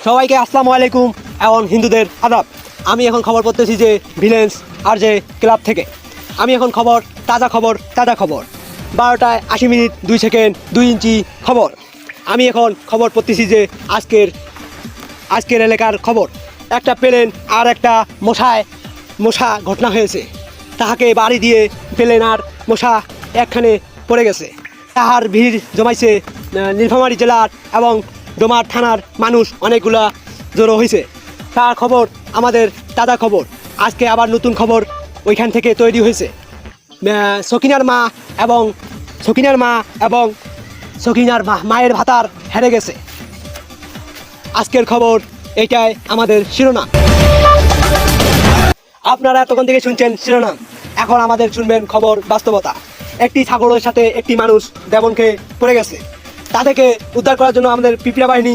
সবাইকে আসসালামু আলাইকুম এবং হিন্দুদের আদাব। আমি এখন খবর পড়তেছি যে ভিলেন্স আর যে ক্লাব থেকে। আমি এখন তাজা খবর 12টায় 80 মিনিট 2 সেকেন্ড 2 ইঞ্চি খবর। আমি এখন খবর পড়তেছি যে আজকের এলাকার খবর। একটা প্লেন আর একটা মশা ঘটনা হয়েছে। তাহাকে বাড়ি দিয়ে প্লেন আর মশা একখানে পড়ে গেছে। তাহার ভিড় জমাইছে নীলফামারী জেলার এবং ডোমার থানার মানুষ অনেকগুলা জড়ো হয়েছে। তার খবর আমাদের তাজা খবর। আজকে আবার নতুন খবর ওইখান থেকে তৈরি হয়েছে। সকিনার মা এবং সকিনার মায়ের ভাতার হেরে গেছে। আজকের খবর এইটাই আমাদের শিরোনাম। আপনারা এতক্ষণ থেকে শুনছেন শিরোনাম, এখন আমাদের শুনবেন খবর বাস্তবতা। একটি ছাগলের সাথে একটি মানুষ দেবনকে পড়ে গেছে। তাদেরকে উদ্ধার করার জন্য আমাদের পিপিরা বাহিনী